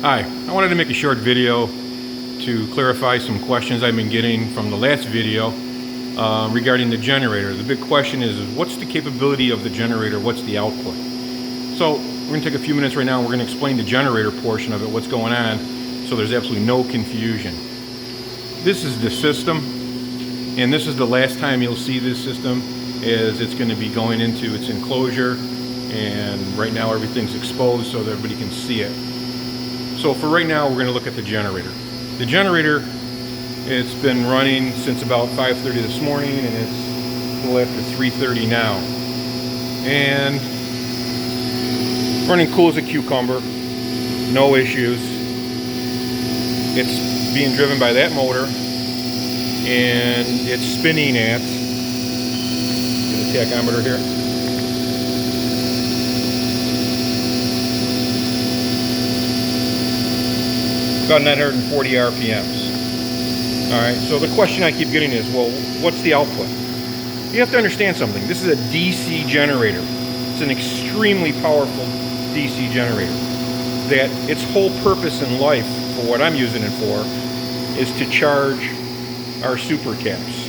Hi, I wanted to make a short video to clarify some questions I've been getting from the last video regarding the generator. The big question is what's the capability of the generator, what's the output? So we're going to take a few minutes right now and we're going to explain the generator portion of it, what's going on, so there's absolutely no confusion. This is the system, and this is the last time you'll see this system, as it's going to be going into its enclosure, and right now everything's exposed so that everybody can see it. So for right now, we're going to look at the generator. The generator, it's been running since about 5:30 this morning, and it's a little after 3:30 now. And running cool as a cucumber, no issues. It's being driven by that motor, and it's spinning at, get a tachometer here, about 940 RPMs. Alright, so the question I keep getting is, well, what's the output? You have to understand something. This is a DC generator. It's an extremely powerful DC generator that its whole purpose in life, for what I'm using it for, is to charge our super caps.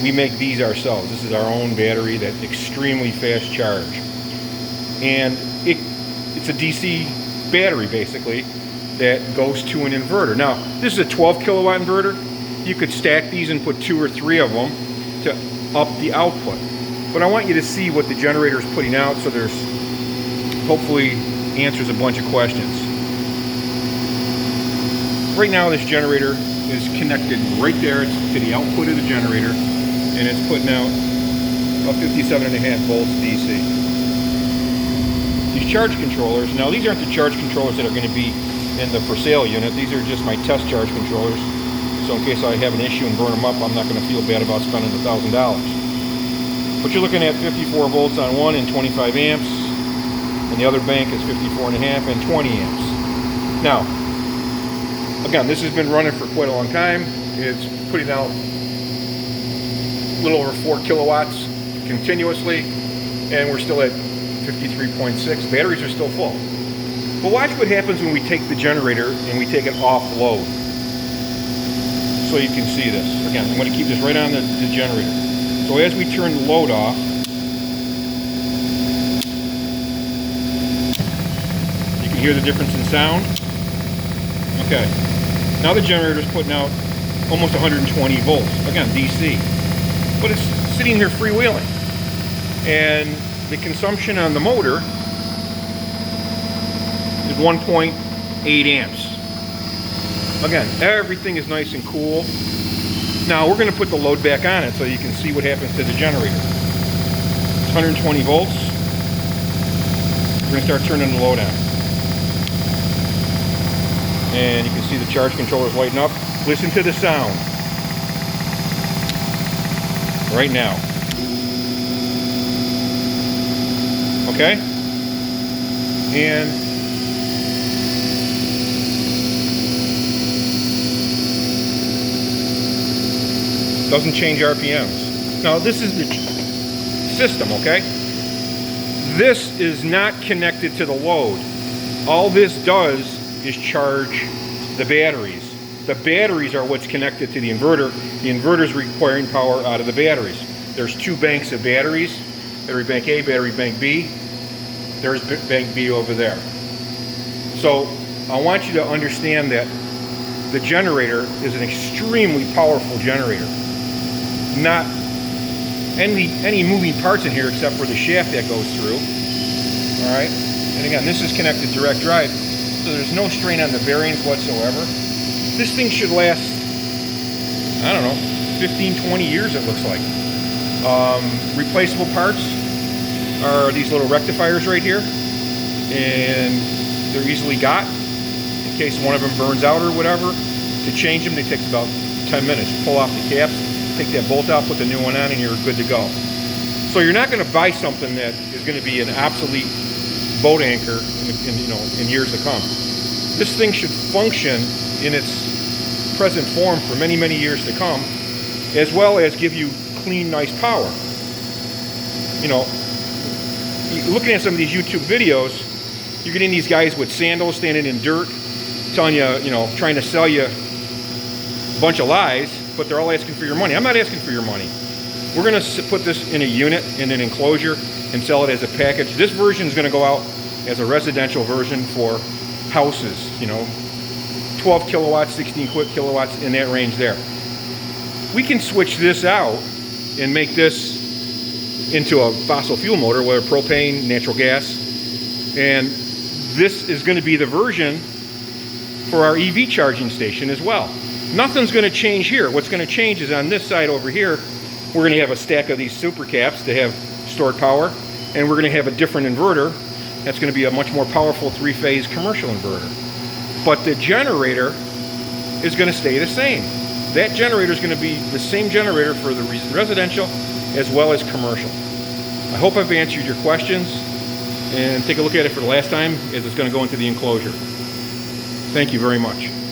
We make these ourselves. This is our own battery that's extremely fast charge. And it's a DC battery, basically, that goes to an inverter. Now, this is a 12 kilowatt inverter. You could stack these and put 2 or 3 of them to up the output. But I want you to see what the generator is putting out, so there's hopefully answers a bunch of questions. Right now, this generator is connected right there to the output of the generator, and it's putting out about 57.5 volts DC. These charge controllers, now these aren't the charge controllers that are going to be in the for sale unit. These are just my test charge controllers, so in case I have an issue and burn them up, I'm not going to feel bad about spending $1,000. But you're looking at 54 volts on one and 25 amps, and the other bank is 54.5 and 20 amps. Now, again, this has been running for quite a long time. It's putting out a little over 4 kilowatts continuously, and we're still at 53.6. Batteries are still full. But watch what happens when we take the generator and we take it off load. So you can see this. Again, I'm going to keep this right on the generator. So as we turn the load off, you can hear the difference in sound. Okay. Now the generator is putting out almost 120 volts. Again, DC. But it's sitting here freewheeling. And the consumption on the motor is 1.8 amps. Again, everything is nice and cool. Now we're going to put the load back on it so you can see what happens to the generator. It's 120 volts. We're going to start turning the load on. And you can see the charge controllers lighting up. Listen to the sound. Right now. Okay? And doesn't change RPMs. Now this is the system, okay? This is not connected to the load. All this does is charge the batteries. The batteries are what's connected to the inverter. The inverter is requiring power out of the batteries. There's 2 banks of batteries. Battery bank A, battery bank B. There's bank B over there. So I want you to understand that the generator is an extremely powerful generator. Not any moving parts in here except for the shaft that goes through. Alright? And again, this is connected direct drive, so there's no strain on the bearings whatsoever. This thing should last, I don't know, 15, 20 years it looks like. Replaceable parts are these little rectifiers right here, and they're easily got in case one of them burns out or whatever. To change them, it takes about 10 minutes. Pull off the caps, take that bolt out, put the new one on, and you're good to go. So you're not going to buy something that is going to be an obsolete boat anchor in years to come. This thing should function in its present form for many, many years to come, as well as give you clean, nice power. You know, looking at some of these YouTube videos, You're getting these guys with sandals standing in dirt, telling you, you know, trying to sell you a bunch of lies, but they're all asking for your money. I'm not asking for your money. We're going to put this in a unit, in an enclosure, and sell it as a package. This version is going to go out as a residential version for houses, you know, 12 kilowatts, 16 kilowatts, in that range there. We can switch this out and make this into a fossil fuel motor, whether propane, natural gas, and this is going to be the version for our EV charging station as well. Nothing's going to change here. What's going to change is on this side over here, we're going to have a stack of these super caps to have stored power, and we're going to have a different inverter. That's going to be a much more powerful three-phase commercial inverter. But the generator is going to stay the same. That generator is going to be the same generator for the residential as well as commercial. I hope I've answered your questions, and take a look at it for the last time as it's going to go into the enclosure. Thank you very much.